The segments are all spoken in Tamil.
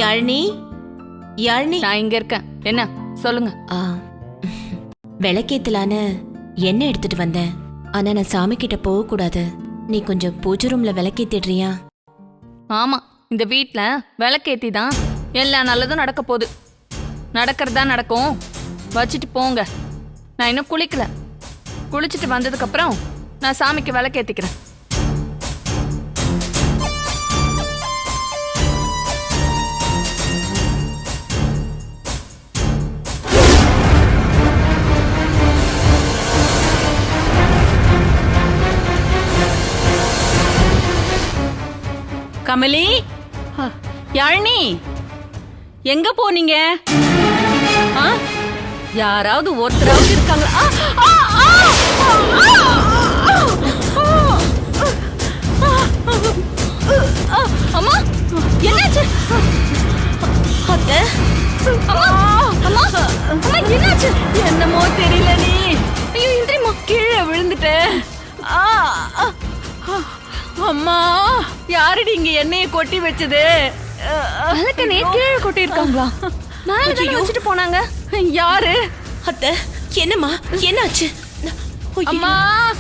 யாழினி, யாழினி. நான் இங்க இருக்கேன். என்ன சொல்லுங்க. விளக்கேத்தலான்னு எண்ணெய் எடுத்துட்டு வந்தேன். ஆனா நான் சாமி கிட்ட போக கூடாது. நீ கொஞ்சம் பூஜை ரூம்ல விளக்கேத்திடுறியா? ஆமா, இந்த வீட்ல விளக்கேத்தி தான் எல்லா நல்லதும் நடக்க போகுது. நடக்கிறதா நடக்கும். வச்சுட்டு போங்க. நான் இன்னும் குளிக்கல. குளிச்சுட்டு வந்ததுக்கு அப்புறம் நான் சாமிக்கு விளக்கேத்திக்கிறேன். கமலி, யாழினி, எங்க போனீங்க? யாராவது ஒருத்தராவது இருக்காங்களா? அம்மா, என்னாச்சு? அத்தை, அம்மா, அம்மா, அம்மா, என்னாச்சு? என்னமோ தெரியல. நீ ஐயோ, இந்திரிமா, கீழே விழுந்துட்ட. அம்மா, யாரடி இங்க எண்ணெயை கொட்டி வச்சது? விளக்கெண்ணெயை கீழே கொட்டி இருக்காங்களா? மேல தானே வச்சுட்டு போனாங்க. யாரு? அத்தை, என்னம்மா, என்னாச்சு? அம்மா,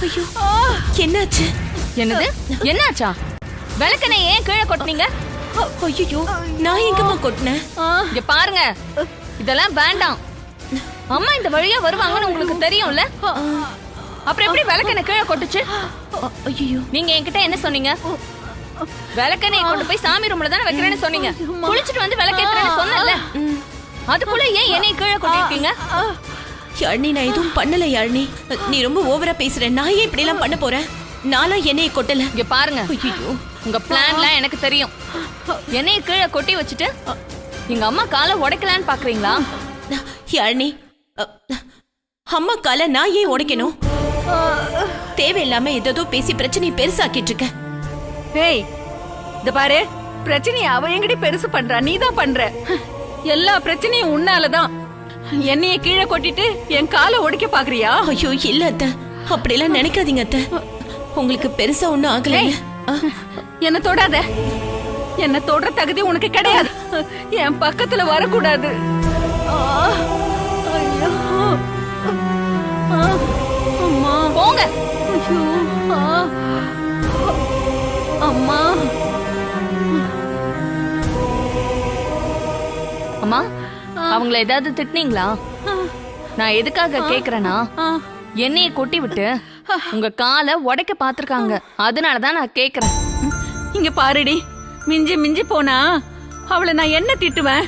ஐயோ, என்னாச்சு? என்னது? என்னாச்சா? விளக்கெண்ணெய் ஏன் கீழே கொட்டினீங்க? ஐயோ, நான் எங்கம்மா கொட்டினேன்? இங்க பாருங்க, இதெல்லாம் வேண்டாம். அம்மா இந்த வழியா வருவாங்கன்னு உங்களுக்கு தெரியும்ல? அப்புறம் எப்படி விளக்கெண்ணெய் கீழே கொட்டுச்சு? ஐயோ, நீங்க என்கிட்ட என்ன சொன்னீங்க? விளக்கெண்ணெய் கொண்டு போய் சாமி ரூம்ல தானே வைக்கிறேன்னு சொன்னீங்க. குளிச்சுட்டு வந்து விளக்கேத்துறேன்னு சொன்னல. அதுக்குள்ள ஏன் என்னைய கீழே கொட்டிருக்கீங்க? யாழினி, நான் எதுவும் பண்ணல. யாழினி, நீ ரொம்ப ஓவரா பேசுற. நான் ஏன் இப்படி எல்லாம் பண்ண போறேன்? நானா என்னைய கொட்டல. இங்க பாருங்க, ஐயோ, உங்க பிளான்லாம் எனக்கு தெரியும். என்னைய கீழே கொட்டி வச்சுட்டு எங்க அம்மா காலை உடைக்கலான்னு பாக்குறீங்களா? யாழினி, அம்மா காலை நான் ஏன் உடைக்கணும்? தேவையில்லாம ஏதோ பேசி பிரச்சனையை பெருசாக்கிட்டு இருக்க. ஏய், இந்த பாரு, பிரச்சனையை அவ எங்கடி பெருசு பண்றா? நீதான் பண்ற. எல்லா பிரச்சனையும் உன்னாலதான். என்னைய கீழே கொட்டிட்டு என் காலை உடைக்க பாக்குறியா? ஐயோ, இல்ல அத்தை, அப்படிலாம் நினைக்காதீங்க அத்தை. உங்களுக்கு பெருசா ஒண்ணும் ஆகல. என்ன தொடாத. என்ன தொடுற தகுதி உனக்கு கிடையாது. என் பக்கத்துல வரக்கூடாது. ஐயோ, அம்மா, போங்க. ஐயோ, அம்மா. அம்மா, அவங்கள ஏதாவது திட்டினீங்களா? நான் எதுக்காக கேக்குறேன்னா, எண்ணெயை கொட்டி விட்டு உங்க காலை உடைக்க பாத்துருக்காங்க. அதனாலதான் நான் கேக்குறேன். இங்க பாருடி, மிஞ்சி மிஞ்சி போனா அவளை நான் என்ன திட்டுவேன்?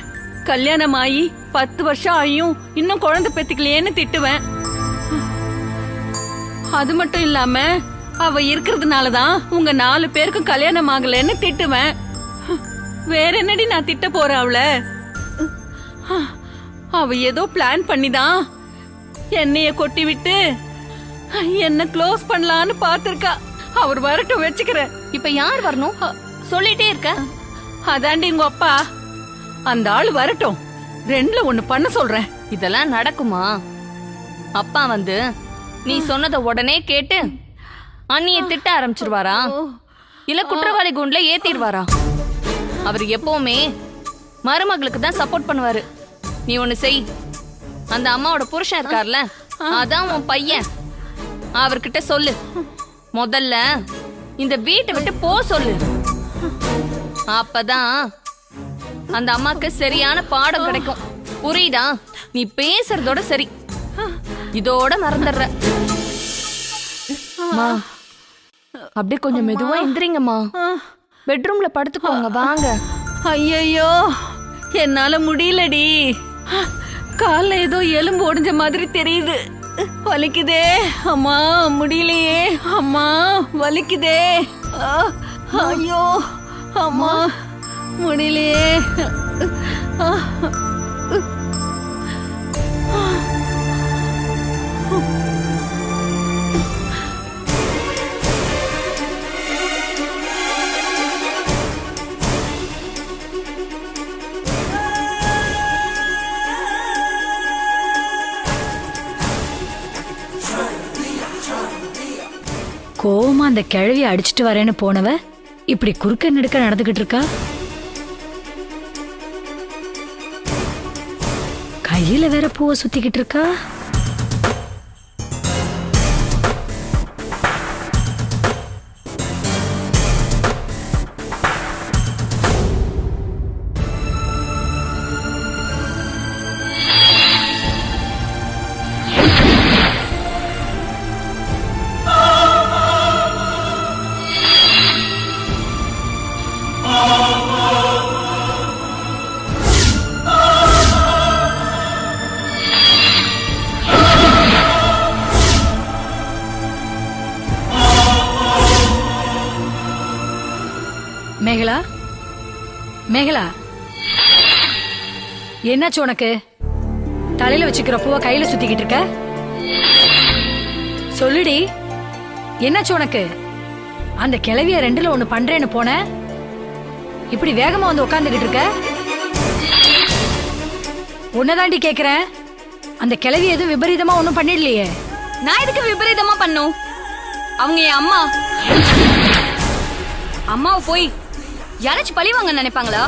கல்யாணம் ஆகி 10 வருஷம் ஆகியும் இன்னும் குழந்தை பெத்துக்கலையேன்னு திட்டுவேன். அது மட்டும் இல்லாம அவ இருக்கிறதுனாலதான் உங்க 4 பேருக்கும் கல்யாணம் ஆகலன்னு திட்டுவேன். வேற என்னடி நான் திட்ட போறேன் அவளை? அவ ஏதோ பிளான் பண்ணிதான் என்னைய கொட்டி விட்டு என்ன க்ளோஸ் பண்ணலான்னு பாத்திருக்கா. அவர் வரட்டும், வச்சுக்கிறேன். இப்ப யார் வரணும்? சொல்லிட்டே இருக்க. அதாண்டி உங்க அப்பா. அந்த ஆளு வரட்டும், 2ல 1 பண்ண சொல்றேன். இதெல்லாம் நடக்குமா? அப்பா வந்து நீ சொன்னத உடனே கேட்டு அண்ணிய திட்ட ஆரம்பிச்சிருவாரா? இல்ல குற்றவாளி குண்ட்ல ஏத்திடுவாரா? அவர் எப்பவுமே மருமகளுக்கு தான் சப்போர்ட் பண்ணுவாரு. நீ ஒண்ணு செய். அந்த அம்மாவோட புருஷன் இருக்கார்ல, அதான் உன் பையன். அவர்கிட்ட சொல்லு, முதல்ல இந்த வீட்டை விட்டு போ சொல்லு. அப்பதான் அந்த அம்மாக்கு சரியான பாடம் கிடைக்கும். புரியுதா? நீ பேசுறதோட சரி, இதோட மறந்துடுற. அப்படியே கொஞ்சம் மெதுவா எந்திரிங்கம்மா. பெட்ரூம்ல படுத்துக்கோங்க. வாங்க. ஐயோ, என்னால முடியலடி. கால்ல ஏதோ எலும்பு ஒடிஞ்ச மாதிரி தெரியுது. வலிக்குதே அம்மா, முடியலையே அம்மா, வலிக்குதே. ஐயோ அம்மா, முடியலையே. கோவமா அந்த கிழவியை அடிச்சிட்டு வரேன்னு போனவ இப்படி குறுக்க நெடுக்க நடந்துகிட்டு இருக்கா. கையில வேற பூவை சுத்திக்கிட்டு இருக்கா. மேகலா, மேகலா, என்னாச்சு உனக்கு? தலையில வச்சுக்கிற பூவை கையில சுத்திக்கிட்டு இருக்க? சொல்லுடி, என்னாச்சு உனக்கு? அந்த கிழவிய ரெண்டுல ஒண்ணு பண்றேன்னு போன, இப்படி வேகமா வந்து உட்காந்துக்கிட்டு இருக்க? உன்னதாண்டி கேக்குறேன், அந்த கிழவி எதுவும் விபரீதமா ஒண்ணும் பண்ணிடலையே? நான் எதுக்கு விபரீதமா பண்ணும்? அவங்க என் அம்மா. அம்மாவை போய் யாராச்சும் பழி வாங்க நினைப்பாங்களா?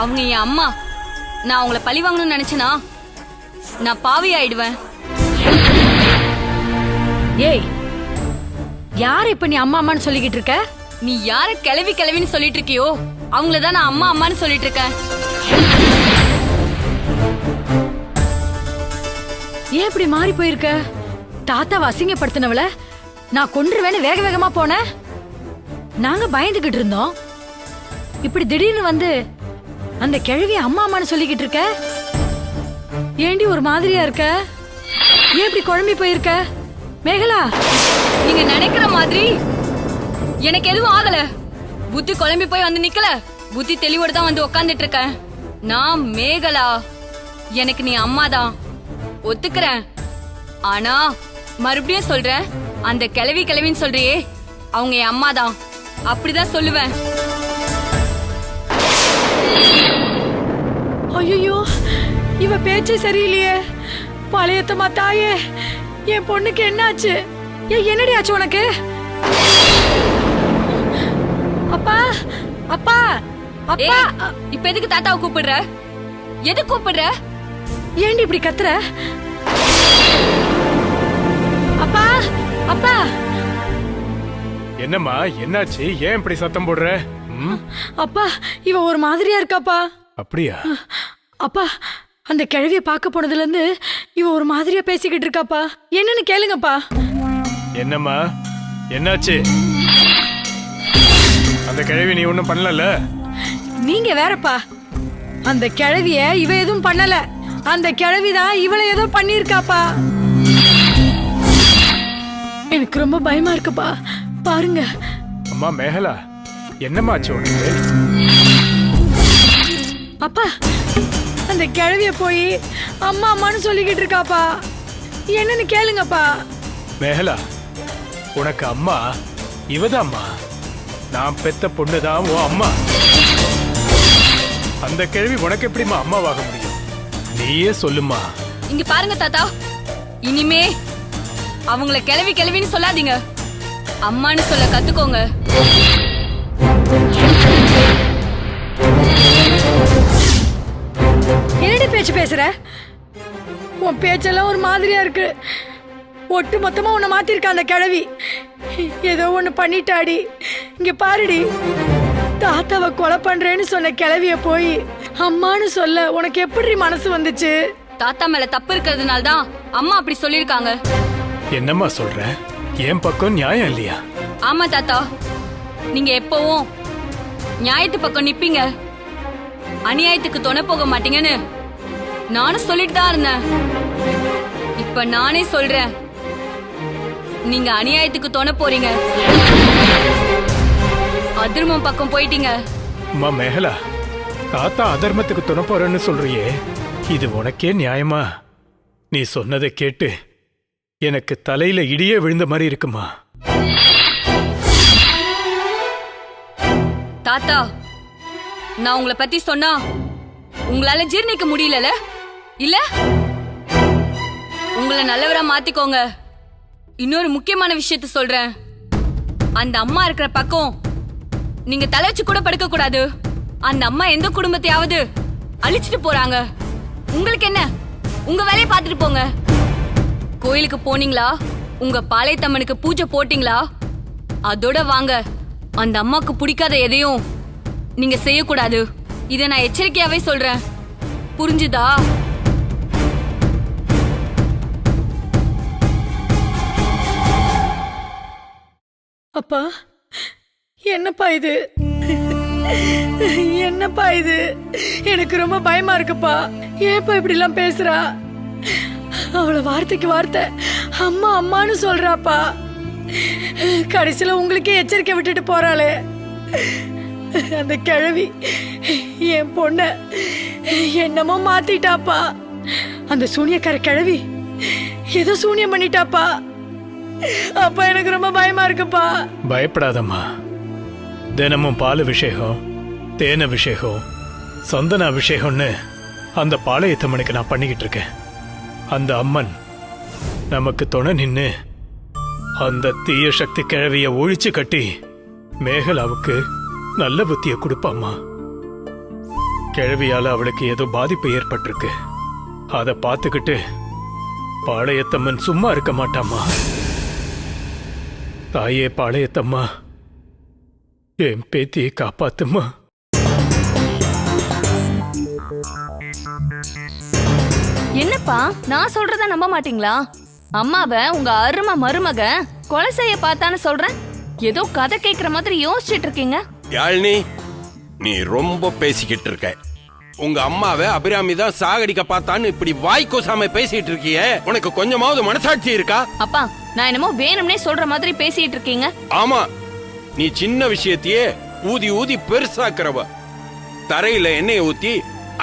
அவங்க என் அம்மா. நான் அவங்கள பழி வாங்கணும்னு நினைச்சேனா நான் பாவி ஆயிடுவேன். ஏய், யார் இப்ப நீ அம்மா அம்மான்னு சொல்லிக்கிட்டு இருக்க? நீ யார கிளவி கிளவின்னு சொல்லிட்டு இருக்கியோ அவங்களதான் நான் அம்மா அம்மான்னு சொல்லிட்டு இருக்கேன். ஏன் இப்படி மாறி போயிருக்க? தாத்தாவை அசிங்கப்படுத்தினவள நான் கொன்றுவேன்னு வேக வேகமா போனேன். நாங்க பயந்துகிட்டு இருந்தோம். இப்படி திடீர்னு வந்து அந்த கிழவி அம்மா அம்மான்னு சொல்லிக்கிட்டு இருக்க. ஏண்டி ஒரு மாதிரியா இருக்க? ஏன் இப்படி குழம்பி போயிருக்க? மேகலா, நீங்க நினைக்கிற மாதிரி எனக்கு எதுவும் ஆகல. புத்தி குழம்பி போய் வந்து நிக்கல. புத்தி தெளிவோட தான் வந்து உட்காந்துட்டு இருக்கேன். நான் மேகலா. எனக்கு நீ அம்மாதான் ஒத்துக்கிறேன். ஆனா மறுபடியும் சொல்றேன், அந்த கிழவி கிழவின்னு சொல்றியே அவங்க என் அம்மாதான். அப்படிதான் சொல்லுவேன். ஐயோ, இவ பேச்சே சரியில்லையே. பழையத்தம்மா தாயே, என் பொண்ணுக்கு என்னாச்சு? என்னடி ஆச்சு உனக்கு? அப்பா, அப்பா, அப்பா. இப்ப எதுக்கு தாத்தாவை கூப்பிடுற? எது கூப்பிடுற? ஏண்டி இப்படி கத்துற? அப்பா, அப்பா. என்னம்மா, என்னாச்சு? ஏன் இப்படி சத்தம் போடுற? அப்பா, இவ ஒரு மாதிரியா இருக்காப்பா. அப்படியா? அப்பா, அந்த கிழவிய பார்க்க போனதுல இருந்து இவ ஒரு மாதிரியா பேசிக்கிட்டு இருக்காப்பா. என்னன்னு கேளுங்கப்பா. என்னம்மா, என்னாச்சு? அந்த கிழவி நீ ஒண்ணும் பண்ணல? நீங்க வேறப்பா. அந்த கிழவிய இவ எதுவும் பண்ணல. அந்த கிழவிதான் இவளை ஏதோ பண்ணிருக்காப்பா. எனக்கு ரொம்ப பயமா இருக்குப்பா. பாருங்க. அம்மா மேகலா, என்னம்மா ஆச்சு உனக்கு? அப்பா, அந்த கிழவிய போய் அம்மா அம்மான்னு சொல்லிக்கிட்டு இருக்காப்பா. என்னன்னு கேளுங்கப்பா. மேகலா, உனக்கு அம்மா இவதான் அம்மா. நான் பெத்த பொண்ணுதான் உன் அம்மா. அந்த கிழவி உனக்கு எப்படிமா அம்மாவாக முடியும்? நீயே சொல்லுமா. இங்க பாருங்க தாத்தா, இனிமே அவங்கள கிளவி கிளவின்னு சொல்லாதீங்க. அம்மான்னு சொல்ல கத்துக்கோங்க. என்னடி பேச்சு பேசுற? உன் பேச்செல்லாம் ஒரு மாதிரியா இருக்கு. ஒட்டு மொத்தமா உன்னை மாத்திருக்க அந்த கிழவி. ஏதோ ஒண்ணு பண்ணிட்டாடி. இங்க பாருடி, தாத்தாவை கொலை பண்றேன்னு சொன்ன கிழவிய போய் அம்மான்னு சொல்ல உனக்கு எப்படி மனசு வந்துச்சு? தாத்தா மேல தப்பு இருக்கிறதுனால தான் அம்மா அப்படி சொல்லிருக்காங்க. என்னம்மா சொல்ற? என் பக்கம் நியாயம் இல்லையா? ஆமா தாத்தா, நீங்க எப்பவும் நியாயத்து பக்கம் நிப்பீங்க, அநியாயத்துக்கு துணை போக மாட்டீங்கன்னு நானும் சொல்லிட்டு தான் இருந்தேன். இப்ப நானே சொல்றேன், நீங்க அநியாயத்துக்கு துணை போறீங்க. அதர்மம் பக்கம் போயிட்டீங்க. அம்மா மேகலா, தாத்தா அதர்மத்துக்கு துணை போறேன்னு சொல்றியே, இது உனக்கே நியாயமா? நீ சொன்னதை கேட்டு எனக்கு தலையில இடியே விழுந்த மாதிரி இருக்குமா? தாத்தா, நான் உங்களை பத்தி சொன்னா உங்களால ஜீர்ணிக்க முடியல இல்ல? உங்களை நல்லவரா மாத்திக்கோங்க. இன்னொரு முக்கியமான விஷயத்த சொல்றேன். அந்த அம்மா இருக்கிற பக்கம் நீங்க தலை வச்சு கூட படுக்க கூடாது. அந்த அம்மா எந்த குடும்பத்தையாவது அழிச்சிட்டு போறாங்க. உங்களுக்கு என்ன? உங்க வேலையை பார்த்துட்டு போங்க. கோயிலுக்கு போனீங்களா? உங்க பாளையத்தம்மனுக்கு பூஜை போட்டீங்களா? அதோட வாங்க. அந்த அம்மாக்கு பிடிக்காத எதையும் நீங்க செய்யக்கூடாது. இதை நான் எச்சரிக்கையாவே சொல்றேன். புரிஞ்சுதா? அப்பா, என்னப்பா இது? என்னப்பா இது? எனக்கு ரொம்ப பயமா இருக்குப்பா. ஏப்பா இப்படி எல்லாம் பேசுறா? அவளை வார்த்தைக்கு வார்த்தை அம்மா அம்மான்னு சொல்றாப்பா. கடைசியில உங்களுக்கே எச்சரிக்கை விட்டுட்டு போறாளே அந்த கிழவி. என் பொண்ண என்னமோ மாத்திட்டாப்பா. அந்த சூனியக்கார கிழவி ஏதோ சூனியம் பண்ணிட்டாப்பா. அப்பா எனக்கு ரொம்ப பயமா இருக்குப்பா. பயப்படாதம்மா. தினமும் பால் அபிஷேகம், தேன் அபிஷேகம், சந்தன அபிஷேகம்னு அந்த பாளையத்தம்மனுக்கு நான் பண்ணிக்கிட்டு இருக்கேன். அந்த அம்மன் நமக்கு துணை நின்று அந்த தீய சக்தி கிழவிய ஒழிச்சு கட்டி மேகலாவுக்கு நல்ல புத்திய கொடுப்பாம்மா. கிழவியால அவளுக்கு ஏதோ பாதிப்பு ஏற்பட்டிருக்கு. அதை பார்த்துக்கிட்டு பாளையத்தம்மன் சும்மா இருக்க மாட்டாம்மா. தாயே பாளையத்தம்மா, என் பேத்தியை காப்பாத்துமா. என்னப்பா, நான் சொல்றத நம்ப மாட்டீங்களா? அம்மாவை உங்க அருமை மருமக கொலை செய்ய பார்த்தான்னு சொல்றேன். ஏதோ கதை கேட்கிற மாதிரி யோசிச்சுட்டு இருக்கீங்க. யாழினி, நீ ரொம்ப பேசிக்கிட்டு இருக்க. உங்க அம்மாவை அபிராமி தான் சாகடிக்க பார்த்தான்னு இப்படி வாய்க்கோசாம பேசிட்டு இருக்கியே, உனக்கு கொஞ்சமாவது மனசாட்சி இருக்கா? அப்பா, நான் என்னமோ வேணும்னே சொல்ற மாதிரி பேசிட்டு இருக்கீங்க. ஆமா, நீ சின்ன விஷயத்தையே ஊதி ஊதி பெருசாக்குறவ. தரையில எண்ணெயை ஊத்தி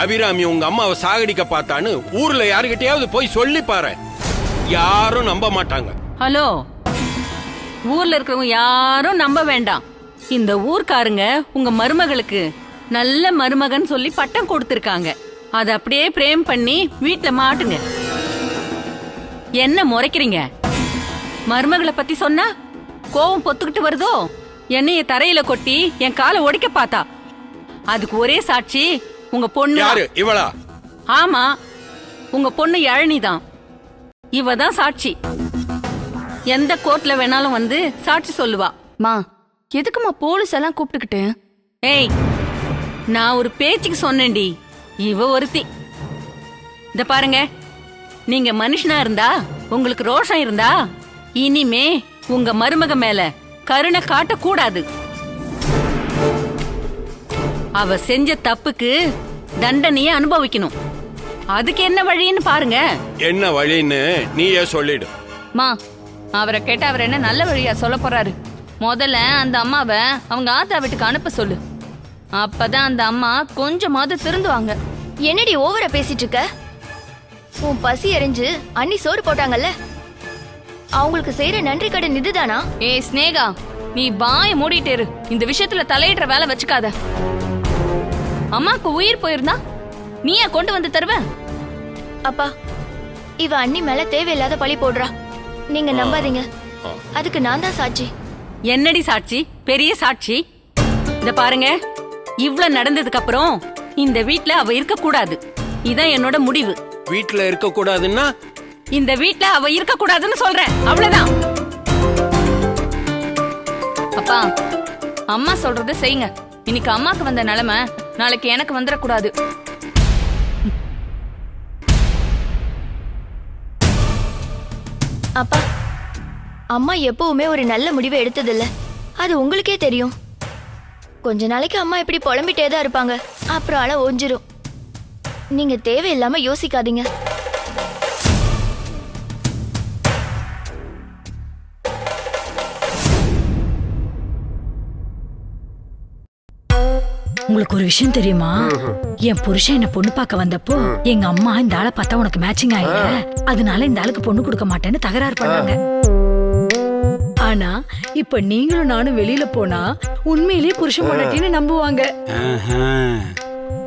அபிராமி உங்க அம்மாவை சாகடிக்க பார்த்தான்னு ஊர்ல யாருகிட்டயாவது போய் சொல்லி பாரு. யாரும் நம்ப மாட்டாங்க. ஹலோ, ஊர்ல இருக்கிறவங்க யாரும் நம்ப வேண்டாம். இந்த ஊர்க்காரங்க உங்க மருமகளுக்கு நல்ல மருமகன் சொல்லி பட்டம் கொடுத்திருக்காங்க. அதை அப்படியே பிரேம் பண்ணி வீட்டுல மாட்டுங்க. என்ன முறைக்கிறீங்க? மருமகளை பத்தி சொன்னா கோவம் பொத்துக்கிட்டு வருதோ? என்னைய தரையில கொட்டி என் காலை ஒடிக்க பார்த்தா. அதுக்கு ஒரே சாட்சி உங்க பொண்ணு. யாரு இவளா? ஆமா, உங்க பொண்ணு யாழினிதான். இவ தான் சாட்சி. எந்த கோர்ட்ல வேணாலும் வந்து சாட்சி சொல்லுவா. மா, எதுக்குமா போலீஸ் எல்லாம் கூப்பிட்டுக்கிட்டு? ஏய், நான் ஒரு பேச்சுக்கு சொன்னேன்டி. இவ ஒருத்தி. இத பாருங்க, நீங்க மனுஷனா இருந்தா, உங்களுக்கு ரோஷம் இருந்தா, இனிமே உங்க மருமக மேல கருணை காட்டக்கூடாது. அவ செஞ்ச தப்புக்கு தண்டனையை அனுபவிக்கணும். அதுக்கு என்ன வழின்னு பாருங்க. என்ன வழின்னு நீயே சொல்லிடு. மா, அவரை கேட்ட அவர் என்ன நல்ல வழியா சொல்ல போறாரு? முதல்ல அந்த அம்மாவை அவங்க ஆத்தா வீட்டுக்கு அனுப்ப சொல்லு. அப்பதான் அந்த அம்மா கொஞ்சமாவது திருந்துவாங்க. என்னடி ஓவரா பேசிட்டு இருக்க? உன் பசி எரிஞ்சு அண்ணி சோறு போட்டாங்கல்ல, அவங்களுக்கு செய்யற நன்றி கடன் இதுதானா? ஏய் ஸ்னேகா, நீ வாயை மூடிட்டே இரு. இந்த விஷயத்துல தலையிடுற வேலை வச்சுக்காத. அம்மாக்கு உயிர் போயிருந்தா நீயா கொண்டு வந்து தருவ? அப்பா, இவ அண்ணி மேல தேவையில்லாத பழி போடுறா. நீங்க நம்பாதீங்க, அதுக்கு நான் தான் சாட்சி. என்னடி சாட்சி? பெரிய சாட்சி. இத பாருங்க, இவ்ளோ நடந்ததுக்கு அப்புறம் இந்த வீட்ல அவ இருக்க கூடாது. இதான் என்னோட முடிவு. வீட்டுல இருக்க கூடாதுன்னா இந்த வீட்ல அவ இருக்க கூடாதுன்னு சொல்றேன். அவ்வளவுதான். அப்பா, அம்மா சொல்றது செய்யுங்க. இன்னைக்கு அம்மாக்கு வந்த நிலைமை நாளைக்கு எனக்கு வந்துடக்கூடாது. அப்பா, அம்மா எப்பவுமே ஒரு நல்ல முடிவை எடுத்ததில்ல, அது உங்களுக்கே தெரியும். கொஞ்ச நாளைக்கு அம்மா இப்படி புலம்பிட்டே தான் இருப்பாங்க, அப்புறம் அழ ஓஞ்சிரும். நீங்க தேவையில்லாம யோசிக்காதீங்க. உங்களுக்கு ஒரு விஷயம் தெரியுமா? என் புருஷன் என்ன பொண்ணு பார்க்க வந்தப்போ எங்க அம்மா இந்த ஆளை பார்த்தா உனக்கு மேட்சிங் ஆயில, அதனால இந்த ஆளுக்கு பொண்ணு கொடுக்க மாட்டேன்னு தகராறு பண்ணாங்க. ஆனா இப்ப நீங்களும் நானும் வெளியில போனா உண்மையிலேயே புருஷன் பொண்டாட்டின்னு நம்புவாங்க.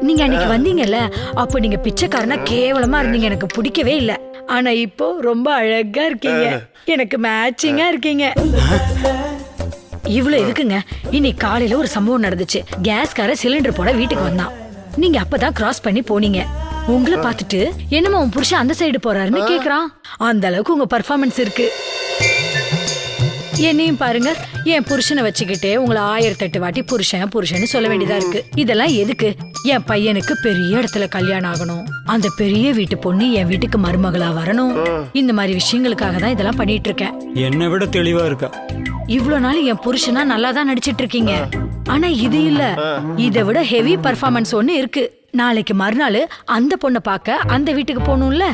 நீங்க அன்னைக்கு வந்தீங்கல்ல, அப்ப நீங்க பிச்சைக்காரனா கேவலமா இருந்தீங்க, எனக்கு பிடிக்கவே இல்ல. ஆனா இப்போ ரொம்ப அழகா இருக்கீங்க, எனக்கு மேட்சிங்கா இருக்கீங்க. இவ்வளவு இருக்குங்க. இன்னைக்கு காலையில ஒரு சம்பவம் நடந்துச்சு. கேஸ்கார சிலிண்டர் போட வீட்டுக்கு வந்தான். நீங்க அப்பதான் கிராஸ் பண்ணி போனீங்க. உங்களை பார்த்துட்டு என்னமோ உன் புருஷன் அந்த சைடு போறாருன்னு கேக்குறான். அந்த அளவுக்கு உங்க பர்ஃபார்மன்ஸ் இருக்கு. என்னையும் பாருங்க, என் புருஷனை வச்சுக்கிட்டே உங்களை 1008 வாட்டி புருஷன் புருஷன்னு சொல்ல வேண்டியதா இருக்கு. இதெல்லாம் எதுக்கு? என் பையனுக்கு பெரிய இடத்துல கல்யாணம் ஆகணும், அந்த பெரிய வீட்டு பொண்ணு என் வீட்டுக்கு மருமகளா வரணும், இந்த மாதிரி விஷயங்களுக்காக தான் இதெல்லாம் பண்ணிட்டு இருக்கேன். என்னை விட தெளிவா இருக்கா. இவ்வளவு நாள் என் புருஷனா நல்லா தான் நடிச்சிட்டு இருக்கீங்க. ஆனா இது இல்ல, இதை விட ஹெவி பர்ஃபார்மன்ஸ் ஒண்ணு இருக்கு. நாளைக்கு மறுநாள் அந்த பொண்ணை பார்க்க அந்த வீட்டுக்கு போகணும்ல,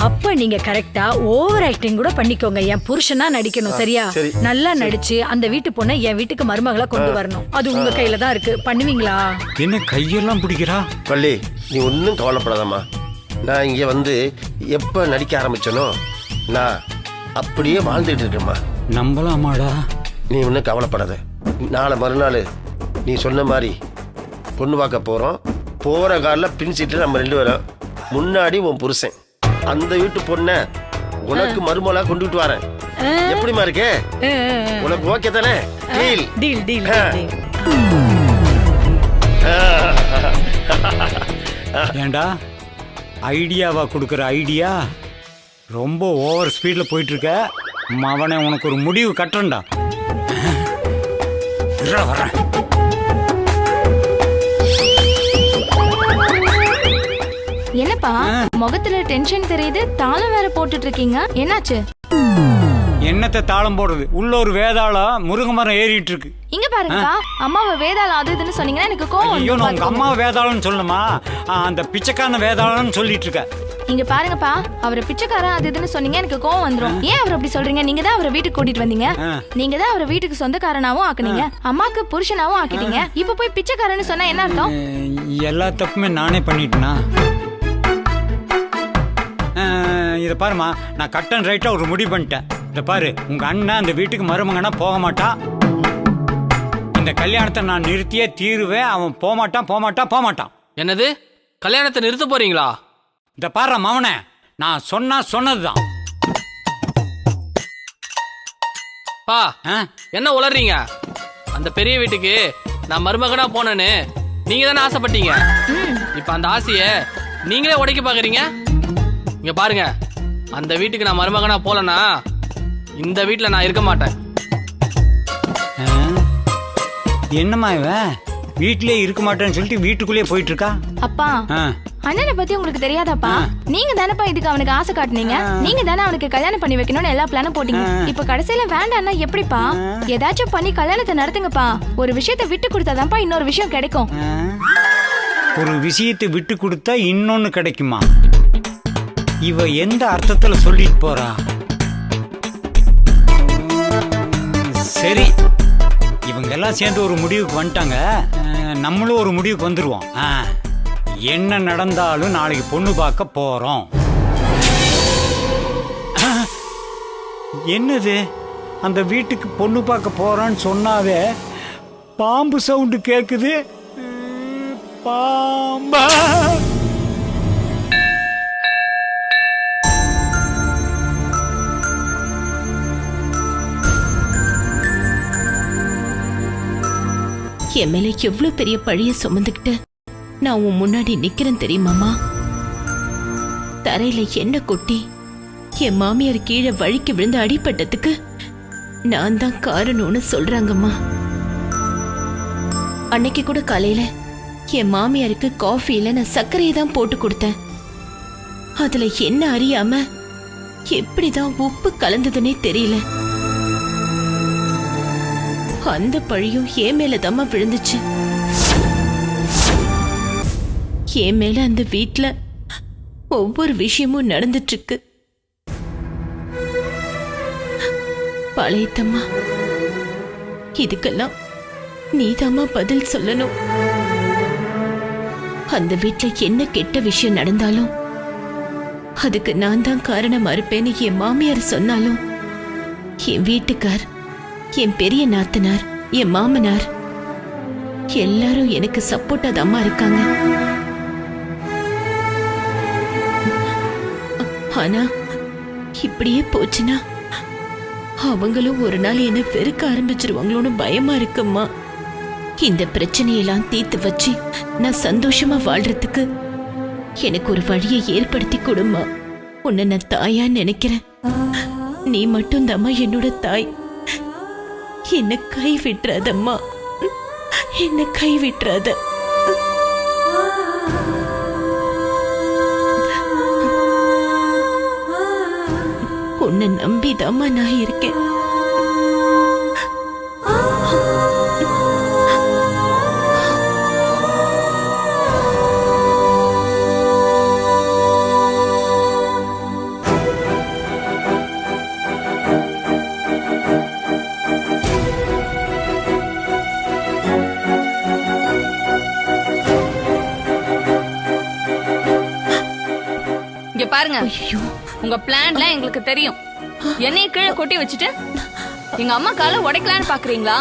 அப்ப நீங்க கரெக்டா ஓவர் ஆக்டிங் கூட பண்ணிக்கோங்க. என் புருஷனா நடிக்கணும், சரியா? நல்லா நடிச்சு அந்த வீட்டு பொண்ணை என் வீட்டுக்கு மருமகளா கொண்டு வரணும். அது உங்க கையில தான் இருக்கு. பண்ணுவீங்களா? என்ன கையெல்லாம் பிடிக்கிறா? பள்ளி, நீ ஒன்றும் கவலைப்படாதம்மா. நான் இங்க வந்து எப்ப நடிக்க ஆரம்பிச்சனோ நான் அப்படியே வாழ்ந்துட்டு இருக்கேம்மா. நம்பலாமாடா? நீ ஒன்றும் கவலைப்படாத. நாளை மறுநாள் நீ சொன்ன மாதிரி பொண்ணு பார்க்க போறோம். போற காலில் பின் சீட்டில் நம்ம 2 பேரும், முன்னாடி உன் புருஷன், அந்த வீட்டு பொண்ணை உனக்கு மருமகளா கொண்டுட்டு வரேன். எப்படிமா இருக்கு? உனக்கு ஓகே தானே? Deal deal deal. ஏண்டா ஐடியாவா கொடுக்குற ஐடியா ரொம்ப ஓவர் ஸ்பீட்ல போயிட்டு இருக்க. அவனை உனக்கு ஒரு முடிவு கட்டுறேன்டா. வரேன். என்னப்பா முகத்துல டென்ஷன் தெரியுது, தாளம் வேற போட்டுட்டு இருக்கீங்க, என்னாச்சு? என்னத்தை தாளம் போடுறது? உள்ள ஒரு வேதாளம் முருங்க மரம் ஏறிட்டு இருக்கு. இங்க பாருங்கப்பா, அம்மாவை வேதாளம் அது இதுன்னு சொன்னீங்கன்னா எனக்கு கோவம் ஐயோ, வந்துரும். நான் உங்க அம்மா வேதாளம்னு சொல்லணுமா? அந்த பிச்சைக்கான வேதாளம்னு சொல்லிட்டு இருக்க. இங்க பாருங்கப்பா, அவரை பிச்சைக்காரன் அது இதுன்னு சொன்னீங்க, எனக்கு கோவம் வந்துரும். ஏன் அவர் அப்படி சொல்றீங்க? நீங்க தான் அவரை வீட்டுக்கு கூட்டிட்டு வந்தீங்க, நீங்க தான் அவரை வீட்டுக்கு சொந்தக்காரனாவும் ஆக்குனீங்க, அம்மாக்கு புருஷனாவும் ஆக்கிட்டீங்க. இப்ப போய் பிச்சைக்காரன்னு சொன்னா என்ன அர்த்தம்? எல்லா தப்புமே நானே பண்ணிட்டேனா? இதை பாருமா, நான் கட் அண்ட் ரைட்டா ஒரு முடிவு பண்ணிட்டேன். இதை பாரு, உங்க அண்ணன் அந்த வீட்டுக்கு மருமகனா போக மாட்டான். இந்த கல்யாணத்தை நான் நிறுத்தியே தீருவேன். அவன் போமாட்டான். என்னது? கல்யாணத்தை நிறுத்த போறீங்களா? இந்த பாரு மவனே, நான் சொன்னதுதான். பா, என்ன உளறீங்க? அந்த பெரிய வீட்டுக்கு நான் மருமகனா போனேன்னு நீங்க தானே ஆசைப்பட்டீங்க. இப்ப அந்த ஆசைய நீங்களே உடைக்க பாக்குறீங்க. இங்க பாருங்க, அந்த வீட்டுக்கு நான் மருமகனா போலனா இந்த வீட்டுல நான் இருக்க மாட்டேன். என்னம்மா இவன் வீட்லயே இருக்க மாட்டேன்னு சொல்லிட்டு வீட்டுக்குள்ளேயே போயிட்டு இருக்கா? அப்பா, அண்ணனை பத்தி உங்களுக்கு தெரியாதாப்பா? நீங்க தானப்பா இதுக்கு அவனுக்கு ஆசை காட்டுனீங்க, நீங்க தானே அவனுக்கு கல்யாணம் பண்ணி வைக்கணும்னு எல்லா பிளானும் போட்டீங்க. இப்ப கடைசியில வேண்டாம்னா எப்படிப்பா? ஏதாச்சும் பண்ணி கல்யாணத்தை நடத்துங்கப்பா. ஒரு விஷயத்தை விட்டு கொடுத்தாதான்ப்பா இன்னொரு விஷயம் கிடைக்கும். ஒரு விஷயத்தை விட்டு கொடுத்தா இன்னொன்னு கிடைக்குமா? இவ எந்த அர்த்தத்துல சொல்லிட்டு போறா? சரி, இவங்க எல்லாம் சேர்ந்து ஒரு முடிவுக்கு வந்துட்டாங்க. நம்மளும் ஒரு முடிவுக்கு வந்துருவோம். என்ன நடந்தாலும் நாளைக்கு பொண்ணு பார்க்க போறோம். என்னது? அந்த வீட்டுக்கு பொண்ணு பார்க்க போறோன்னு சொன்னாவே பாம்பு சவுண்டு கேக்குது. பாம்பா? என் மேல எவ்வளவு பெரிய பழிய சுமந்துக்கிட்டு நான் உன் முன்னாடி நிக்கிறேன் தெரியுமாமா? தரையில எண்ணெய் கொட்டி என் மாமியார் கீழே வழிக்கு விழுந்து அடிபட்டதுக்கு நான் தான் காரணம்னு சொல்றாங்கம்மா. அன்னைக்கு கூட காலையில என் மாமியாருக்கு காஃபியில நான் சர்க்கரையை தான் போட்டு கொடுத்தேன். அதுல என்ன அறியாம எப்படிதான் உப்பு கலந்ததுன்னே தெரியல. அந்த பழியும் என் மேலதாம்மா விழுந்துச்சு. என் மேல அந்த வீட்ல ஒவ்வொரு விஷயமும் நடந்துட்டு இருக்கு. பழையத்தம்மா, இதுக்கெல்லாம் நீதாம்மா பதில் சொல்லணும். அந்த வீட்ல என்ன கெட்ட விஷயம் நடந்தாலும் அதுக்கு நான் தான் காரணமா இருப்பேன்னு என் மாமியார் சொன்னாலும், என் வீட்டுக்கார், என் பெரிய நாத்தனார், என் மாமனார் எல்லாரும் எனக்கு சப்போர்ட்டா தாம்மா இருக்காங்க. ஆனா இப்படியே போச்சுன்னா அவங்களும் ஒரு நாள் என்ன வெறுக்க ஆரம்பிச்சிருவாங்களோன்னு பயமா இருக்கும்மா. இந்த பிரச்சனையெல்லாம் தீர்த்து வச்சு நான் சந்தோஷமா வாழ்றதுக்கு எனக்கு ஒரு வழியை ஏற்படுத்தி கொடுமா. உன்னை நான் தாயா நினைக்கிறேன். நீ மட்டும்தாம்மா என்னோட தாய். என்ன கை விட்டுறாதம்மா, என்ன கை விட்டுறாத. உன்னை நம்பிதாம்மா நான் இருக்கேன். இங்க பாருங்க, உங்க பிளான்ல எங்களுக்கு தெரியும். என்னைய கீழே கொட்டி வச்சுட்டு எங்க அம்மா காலை உடைக்கலான்னு பாக்குறீங்களா?